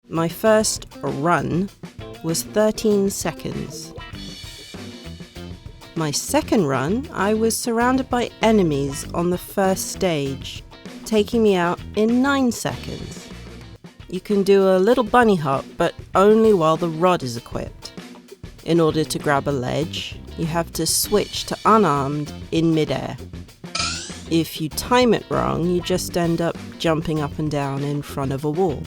My first run was 13 seconds. My second run, I was surrounded by enemies on the first stage, taking me out in 9 seconds. You can do a little bunny hop, but only while the rod is equipped. In order to grab a ledge, you have to switch to unarmed in midair. If you time it wrong, you just end up jumping up and down in front of a wall.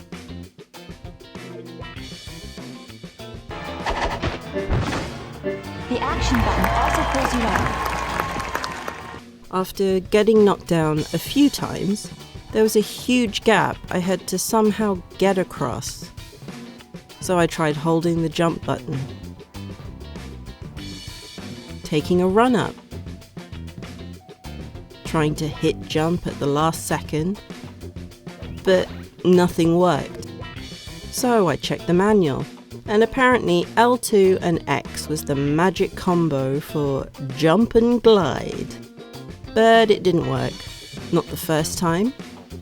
The action button also pulls you out. After getting knocked down a few times, there was a huge gap I had to somehow get across. So I tried holding the jump button, taking a run up, trying to hit jump at the last second, but nothing worked. So I checked the manual, and apparently L2 and X was the magic combo for jump and glide. But it didn't work, not the first time,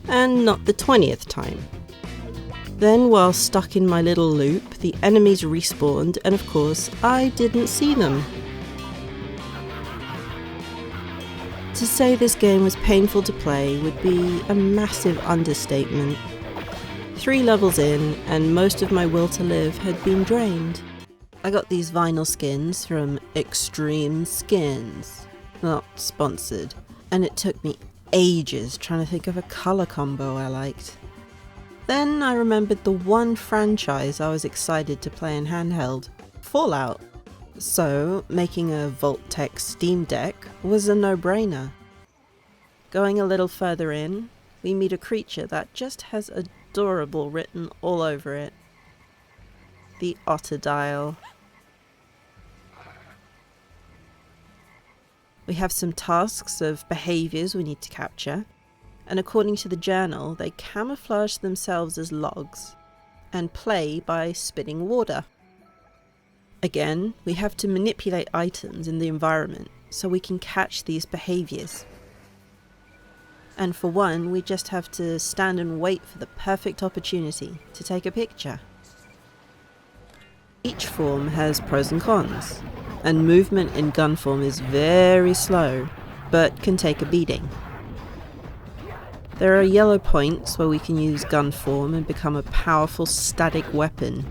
and not the 20th time. Then, while stuck in my little loop, the enemies respawned, and of course, I didn't see them. To say this game was painful to play would be a massive understatement. 3 levels in, and most of my will to live had been drained. I got these vinyl skins from Extreme Skins, not sponsored, and it took me ages trying to think of a colour combo I liked. Then I remembered the one franchise I was excited to play in handheld, Fallout. So making a Vault-Tec Steam Deck was a no-brainer. Going a little further in, we meet a creature that just has adorable written all over it. The Otterdile. We have some tasks of behaviours we need to capture, and according to the journal, they camouflage themselves as logs and play by spitting water. Again, we have to manipulate items in the environment so we can catch these behaviours. And for one, we just have to stand and wait for the perfect opportunity to take a picture. Each form has pros and cons, and movement in gun form is very slow, but can take a beating. There are yellow points where we can use gun form and become a powerful static weapon.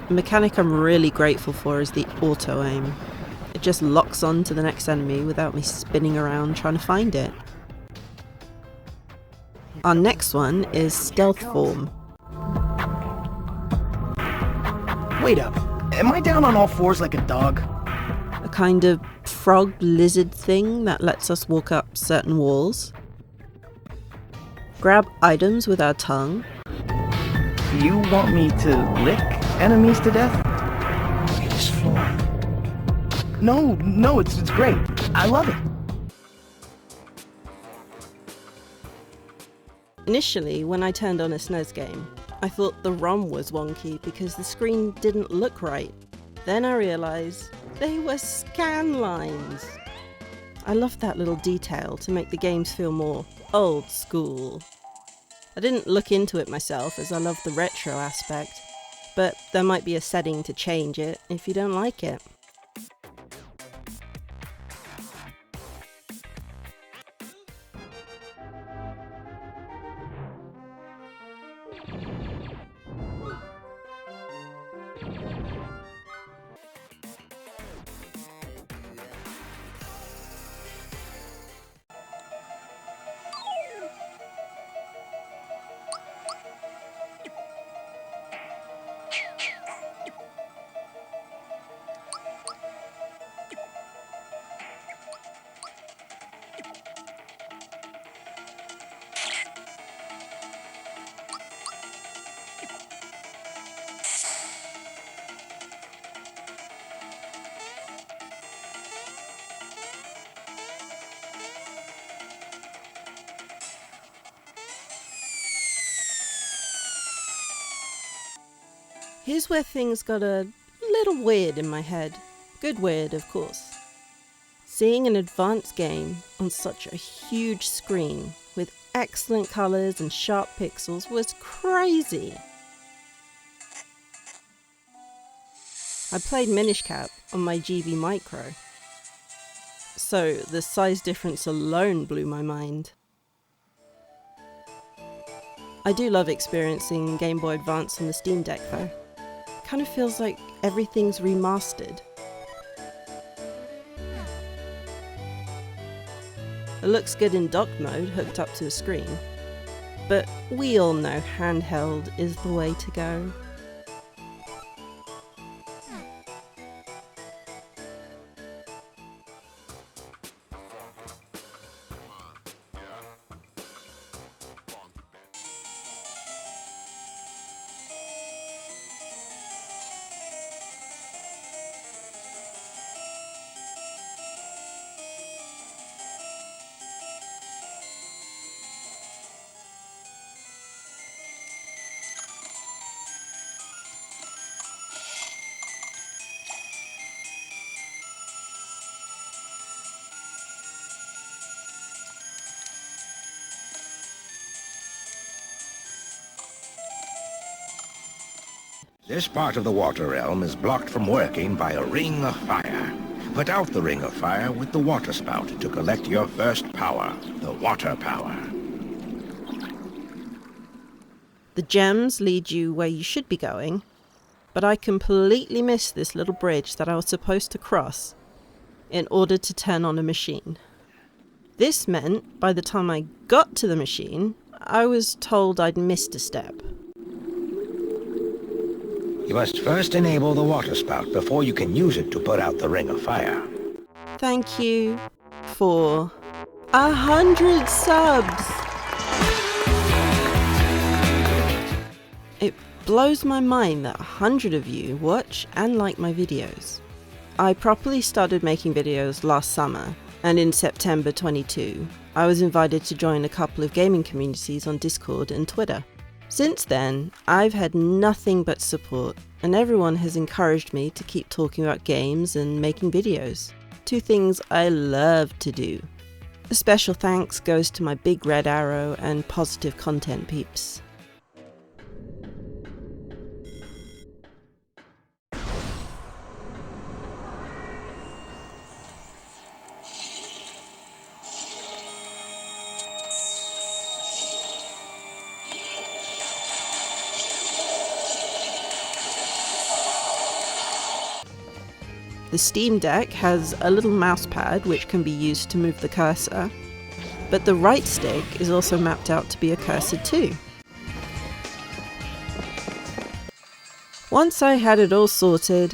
The mechanic I'm really grateful for is the auto-aim. It just locks on to the next enemy without me spinning around trying to find it. Our next one is stealth form. Wait up, am I down on all fours like a dog? A kind of frog lizard thing that lets us walk up certain walls. Grab items with our tongue. You want me to lick enemies to death? Look at this floor. No, it's great. I love it. Initially, when I turned on a SNES game, I thought the ROM was wonky because the screen didn't look right. Then I realised they were scan lines. I loved that little detail to make the games feel more old school. I didn't look into it myself as I love the retro aspect, but there might be a setting to change it if you don't like it. Here's where things got a little weird in my head. Good weird, of course. Seeing an advanced game on such a huge screen with excellent colours and sharp pixels was crazy. I played Minish Cap on my GB Micro, so the size difference alone blew my mind. I do love experiencing Game Boy Advance on the Steam Deck though. Kind of feels like everything's remastered. It looks good in docked mode hooked up to a screen, but we all know handheld is the way to go. This part of the water realm is blocked from working by a ring of fire. Put out the ring of fire with the water spout to collect your first power, the water power. The gems lead you where you should be going, but I completely missed this little bridge that I was supposed to cross in order to turn on a machine. This meant by the time I got to the machine, I was told I'd missed a step. You must first enable the water spout before you can use it to put out the ring of fire. Thank you for 100 subs! It blows my mind that 100 of you watch and like my videos. I properly started making videos last summer, and in September 22, I was invited to join a couple of gaming communities on Discord and Twitter. Since then, I've had nothing but support, and everyone has encouraged me to keep talking about games and making videos. Two things I love to do. A special thanks goes to my Big Red Arrow and Positive Content peeps. The Steam Deck has a little mouse pad which can be used to move the cursor, but the right stick is also mapped out to be a cursor too. Once I had it all sorted,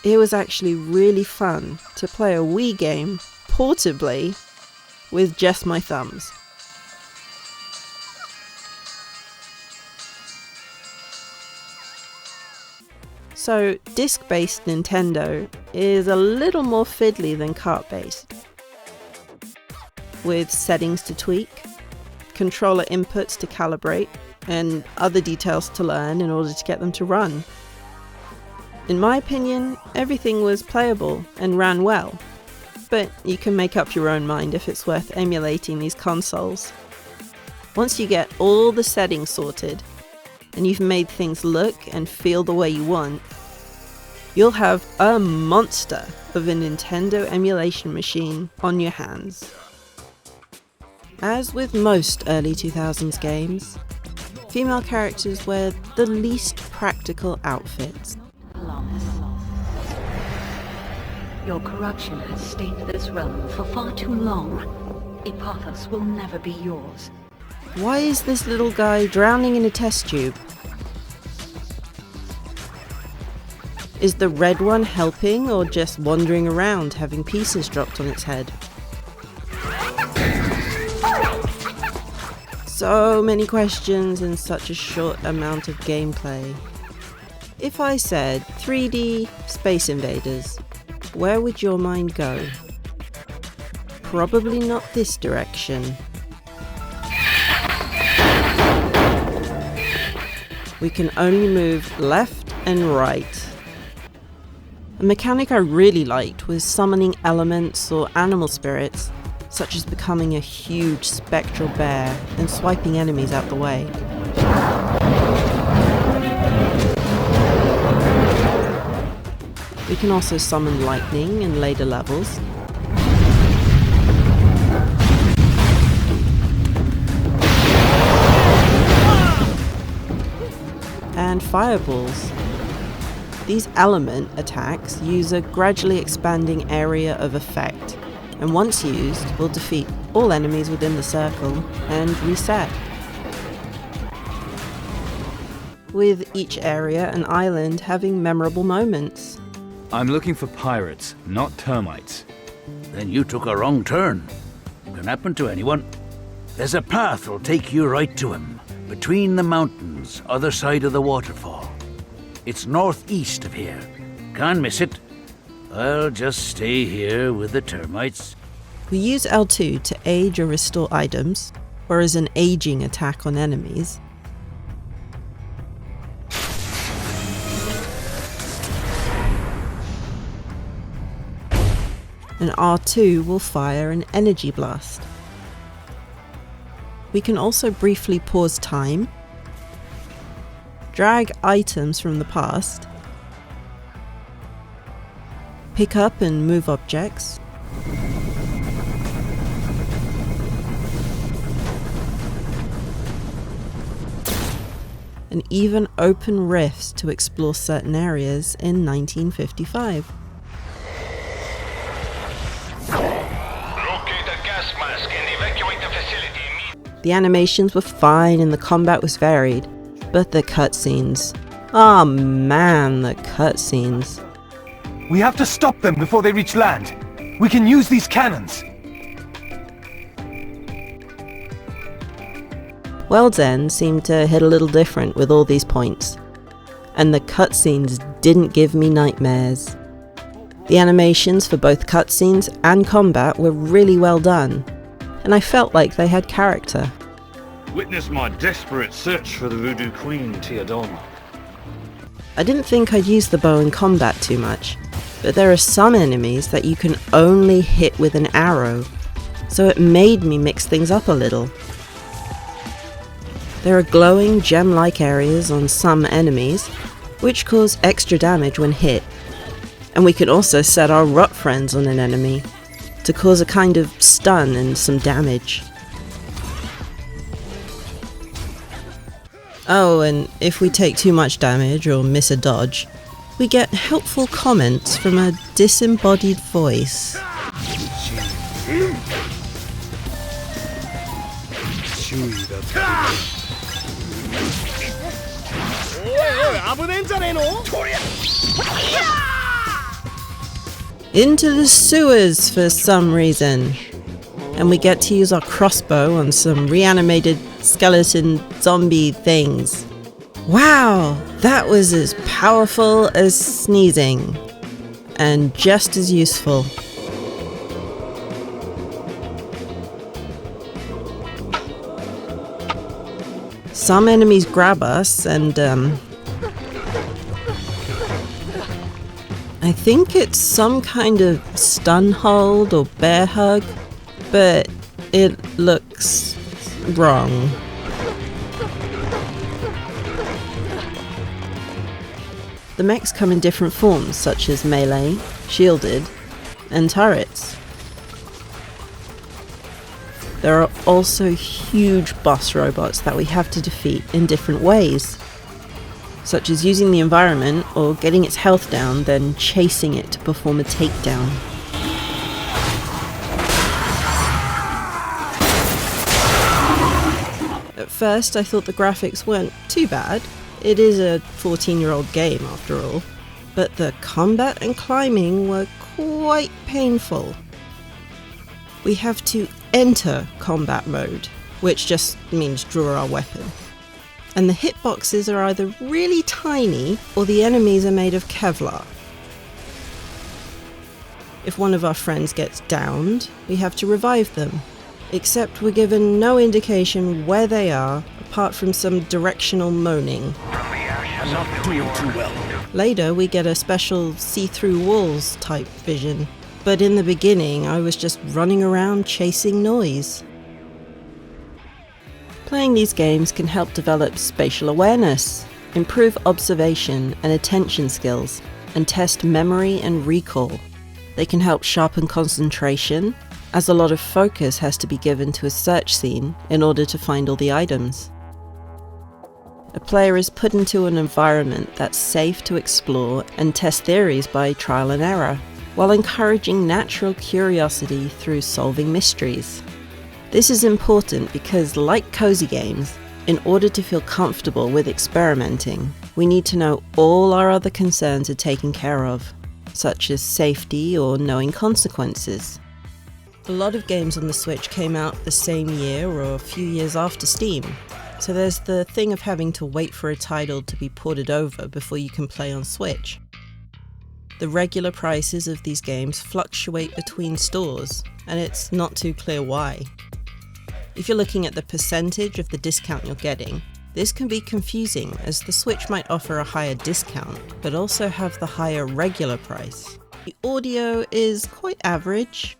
it was actually really fun to play a Wii game portably with just my thumbs. So, disc-based Nintendo is a little more fiddly than cart-based, with settings to tweak, controller inputs to calibrate, and other details to learn in order to get them to run. In my opinion, everything was playable and ran well, but you can make up your own mind if it's worth emulating these consoles. Once you get all the settings sorted, and you've made things look and feel the way you want, you'll have a monster of a Nintendo emulation machine on your hands. As with most early 2000s games, female characters wear the least practical outfits. Your corruption has stained this realm for far too long. Epothos will never be yours. Why is this little guy drowning in a test tube? Is the red one helping or just wandering around having pieces dropped on its head? So many questions in such a short amount of gameplay. If I said 3D Space Invaders, where would your mind go? Probably not this direction. We can only move left and right. A mechanic I really liked was summoning elements or animal spirits, such as becoming a huge spectral bear and swiping enemies out the way. We can also summon lightning in later levels. And fireballs. These element attacks use a gradually expanding area of effect, and once used, will defeat all enemies within the circle and reset. With each area and island having memorable moments. I'm looking for pirates, not termites. Then you took a wrong turn. Can happen to anyone. There's a path that'll take you right to him. Between the mountains, other side of the waterfall. It's northeast of here. Can't miss it. I'll just stay here with the termites. We use L2 to age or restore items, or as an aging attack on enemies. And R2 will fire an energy blast. We can also briefly pause time, drag items from the past, pick up and move objects, and even open rifts to explore certain areas in 1955. The animations were fine and the combat was varied, but the cutscenes. Ah man, the cutscenes. We have to stop them before they reach land. We can use these cannons. World's End seemed to hit a little different with all these points, and the cutscenes didn't give me nightmares. The animations for both cutscenes and combat were really well done, and I felt like they had character. Witness my desperate search for the Voodoo Queen, Teodon. I didn't think I'd use the bow in combat too much, but there are some enemies that you can only hit with an arrow, so it made me mix things up a little. There are glowing gem-like areas on some enemies, which cause extra damage when hit, and we can also set our rot friends on an enemy to cause a kind of stun and some damage. Oh, and if we take too much damage or miss a dodge, we get helpful comments from a disembodied voice. Into the sewers for some reason. And we get to use our crossbow on some reanimated skeleton zombie things. Wow, that was as powerful as sneezing. And just as useful. Some enemies grab us and I think it's some kind of stun hold or bear hug, but it looks wrong. The mechs come in different forms, such as melee, shielded, and turrets. There are also huge boss robots that we have to defeat in different ways, such as using the environment or getting its health down, then chasing it to perform a takedown. At first I thought the graphics weren't too bad. It is a 14-year-old game after all, but the combat and climbing were quite painful. We have to enter combat mode, which just means draw our weapon. And the hitboxes are either really tiny or the enemies are made of Kevlar. If one of our friends gets downed, we have to revive them, except we're given no indication where they are apart from some directional moaning. From the ashes I'm not doing too well. Later, we get a special see-through walls type vision. But in the beginning, I was just running around chasing noise. Playing these games can help develop spatial awareness, improve observation and attention skills, and test memory and recall. They can help sharpen concentration, as a lot of focus has to be given to a search scene in order to find all the items. A player is put into an environment that's safe to explore and test theories by trial and error, while encouraging natural curiosity through solving mysteries. This is important because, like cozy games, in order to feel comfortable with experimenting, we need to know all our other concerns are taken care of, such as safety or knowing consequences. A lot of games on the Switch came out the same year or a few years after Steam, so there's the thing of having to wait for a title to be ported over before you can play on Switch. The regular prices of these games fluctuate between stores, and it's not too clear why. If you're looking at the percentage of the discount you're getting, this can be confusing as the Switch might offer a higher discount, but also have the higher regular price. The audio is quite average.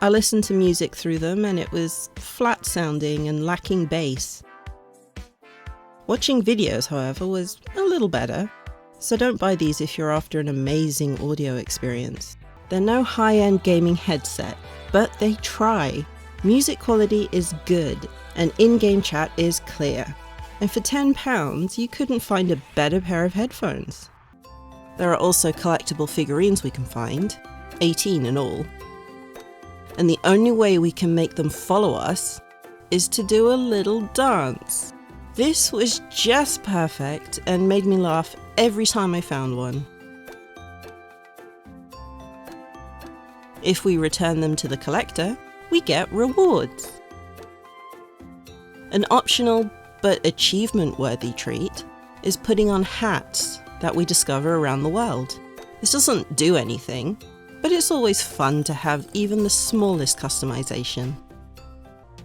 I listened to music through them and it was flat sounding and lacking bass. Watching videos, however, was a little better, so don't buy these if you're after an amazing audio experience. They're no high-end gaming headset, but they try. Music quality is good, and in-game chat is clear. And for £10, you couldn't find a better pair of headphones. There are also collectible figurines we can find, 18 in all. And the only way we can make them follow us is to do a little dance. This was just perfect and made me laugh every time I found one. If we return them to the collector, we get rewards. An optional but achievement-worthy treat is putting on hats that we discover around the world. This doesn't do anything, but it's always fun to have even the smallest customization.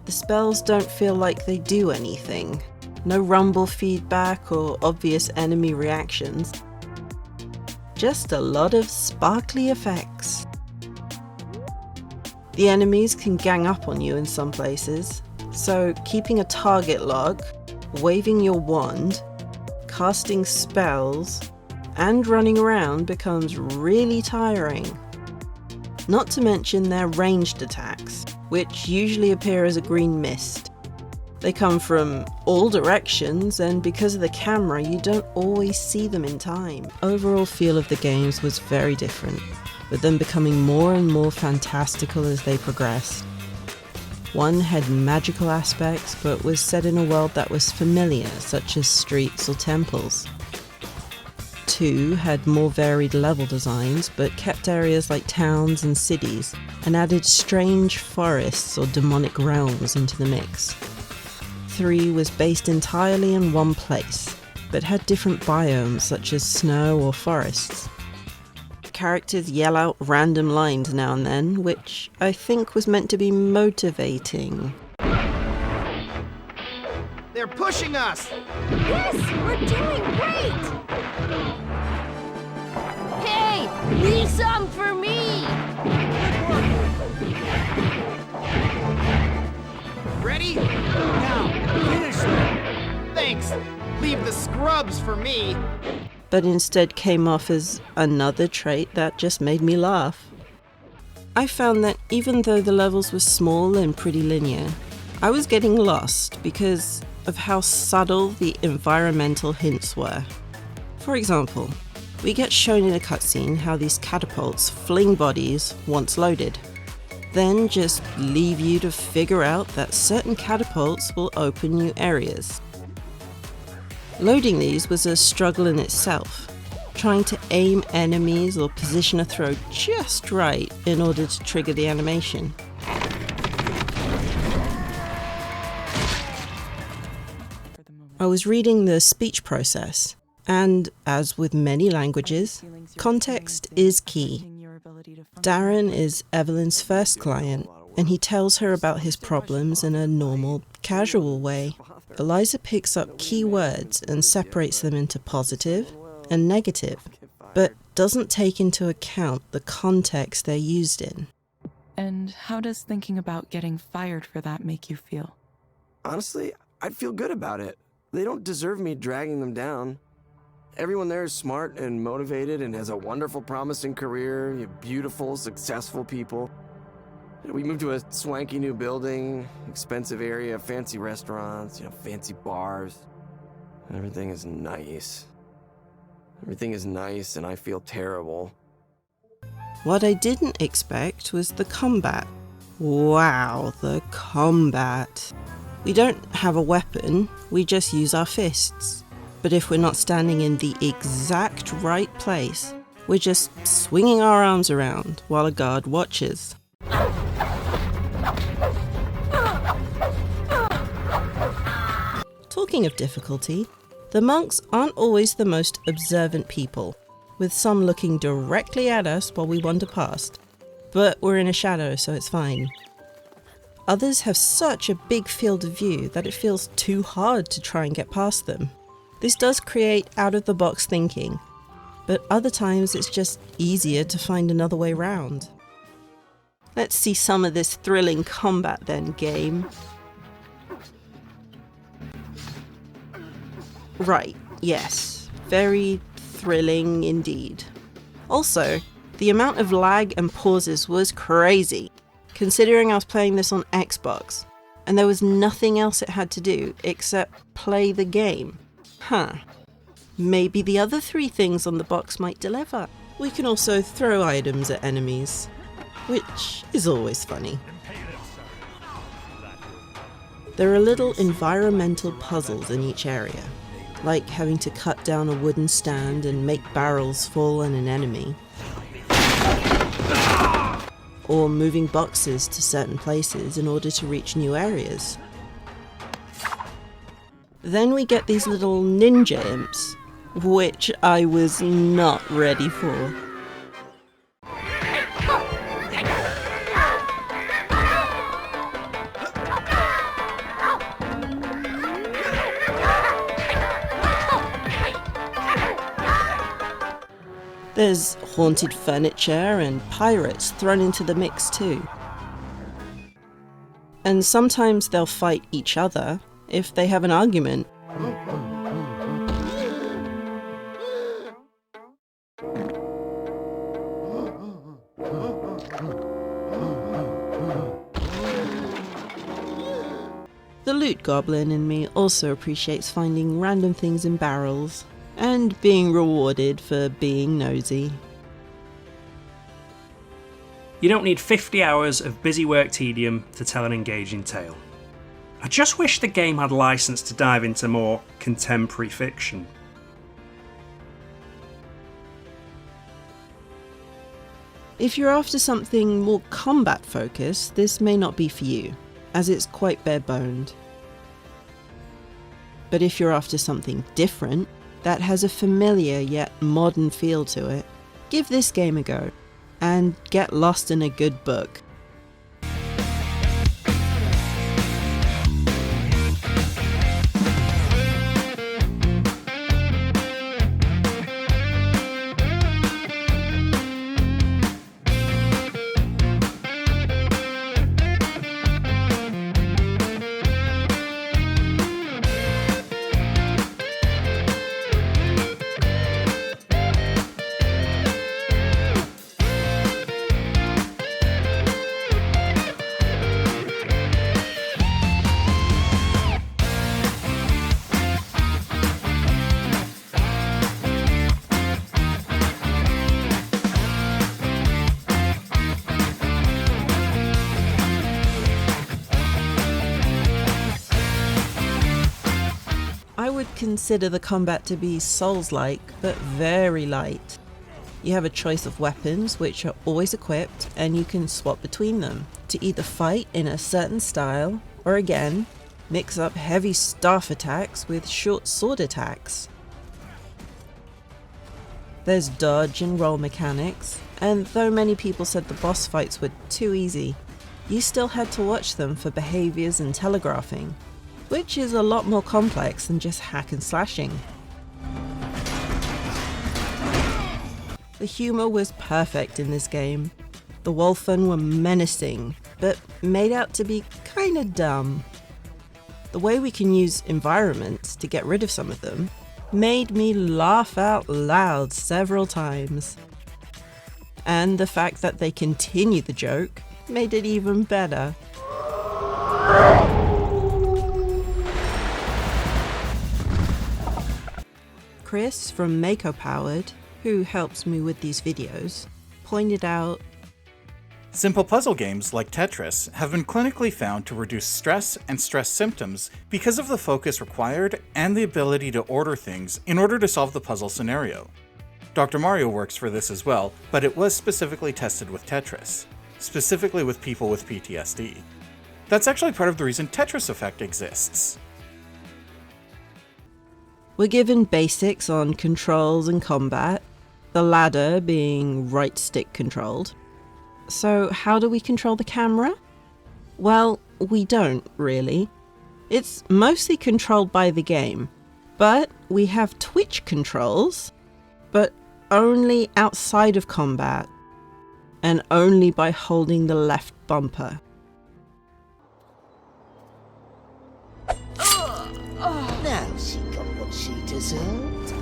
The spells don't feel like they do anything. No rumble feedback or obvious enemy reactions. Just a lot of sparkly effects. The enemies can gang up on you in some places, so keeping a target log, waving your wand, casting spells, and running around becomes really tiring. Not to mention their ranged attacks, which usually appear as a green mist. They come from all directions, and because of the camera, you don't always see them in time. Overall feel of the games was very different, with them becoming more and more fantastical as they progressed. One had magical aspects, but was set in a world that was familiar, such as streets or temples. 2 had more varied level designs, but kept areas like towns and cities, and added strange forests or demonic realms into the mix. 3 was based entirely in one place, but had different biomes such as snow or forests. Characters yell out random lines now and then, which I think was meant to be motivating. They're pushing us! Yes, we're doing great! Hey, leave some for me! Ready? Now, finish them! Thanks! Leave the scrubs for me! But instead came off as another trait that just made me laugh. I found that even though the levels were small and pretty linear, I was getting lost because of how subtle the environmental hints were. For example, we get shown in a cutscene how these catapults fling bodies once loaded, then just leave you to figure out that certain catapults will open new areas. Loading these was a struggle in itself, trying to aim enemies or position a throw just right in order to trigger the animation. I was reading the speech process, and as with many languages, context is key. Darren is Evelyn's first client, and he tells her about his problems in a normal, casual way. Eliza picks up keywords and separates them into positive and negative, but doesn't take into account the context they're used in. And how does thinking about getting fired for that make you feel? Honestly, I'd feel good about it. They don't deserve me dragging them down. Everyone there is smart and motivated and has a wonderful, promising career, beautiful, successful people. We moved to a swanky new building, expensive area, fancy restaurants, fancy bars. Everything is nice. Everything is nice and I feel terrible. What I didn't expect was the combat. Wow, the combat. We don't have a weapon, we just use our fists. But if we're not standing in the exact right place, we're just swinging our arms around while a guard watches. Talking of difficulty, the monks aren't always the most observant people, with some looking directly at us while we wander past. But we're in a shadow, so it's fine. Others have such a big field of view that it feels too hard to try and get past them. This does create out-of-the-box thinking, but other times it's just easier to find another way round. Let's see some of this thrilling combat then, game. Right, yes, very thrilling indeed. Also, the amount of lag and pauses was crazy, considering I was playing this on Xbox, and there was nothing else it had to do except play the game. Maybe the other 3 things on the box might deliver. We can also throw items at enemies, which is always funny. There are little environmental puzzles in each area, like having to cut down a wooden stand and make barrels fall on an enemy, or moving boxes to certain places in order to reach new areas. Then we get these little ninja imps, which I was not ready for. There's haunted furniture and pirates thrown into the mix too. And sometimes they'll fight each other if they have an argument. The loot goblin in me also appreciates finding random things in barrels and being rewarded for being nosy. You don't need 50 hours of busy work tedium to tell an engaging tale. I just wish the game had license to dive into more contemporary fiction. If you're after something more combat focused, this may not be for you, as it's quite bare-boned. But if you're after something different, that has a familiar yet modern feel to it, give this game a go, and get lost in a good book. I would consider the combat to be Souls-like, but very light. You have a choice of weapons which are always equipped, and you can swap between them to either fight in a certain style, or again, mix up heavy staff attacks with short sword attacks. There's dodge and roll mechanics, and though many people said the boss fights were too easy, you still had to watch them for behaviours and telegraphing. which is a lot more complex than just hack and slashing. The humour was perfect in this game. The Wolfen were menacing, but made out to be kinda dumb. The way we can use environments to get rid of some of them made me laugh out loud several times. And the fact that they continue the joke made it even better. Chris from Mako Powered, who helps me with these videos, pointed out, simple puzzle games like Tetris have been clinically found to reduce stress and stress symptoms because of the focus required and the ability to order things in order to solve the puzzle scenario. Dr. Mario works for this as well, but it was specifically tested with Tetris, specifically with people with PTSD. That's actually part of the reason Tetris Effect exists. We're given basics on controls and combat, the ladder being right stick controlled. So how do we control the camera? Well, we don't really. It's mostly controlled by the game, but we have twitch controls, but only outside of combat, and only by holding the left bumper. Now she got what she deserved.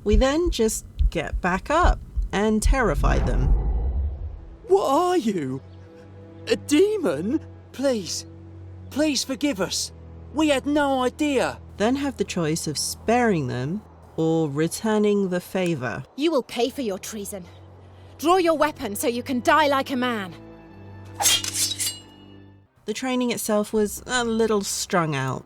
We then just get back up and terrify them. What are you? A demon? Please forgive us. We had no idea. Then have the choice of sparing them or returning the favour. You will pay for your treason. Draw your weapon so you can die like a man. The training itself was a little strung out,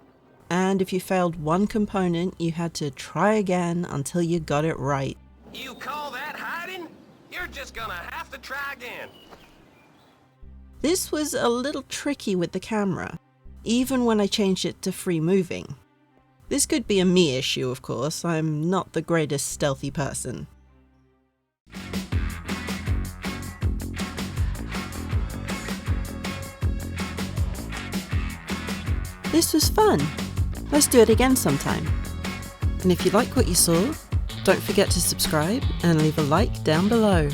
and if you failed one component, you had to try again until you got it right. You call that hiding? You're just gonna have to try again. This was a little tricky with the camera, even when I changed it to free moving. This could be a me issue, of course. I'm not the greatest stealthy person. This was fun. Let's do it again sometime. And if you like what you saw, don't forget to subscribe and leave a like down below.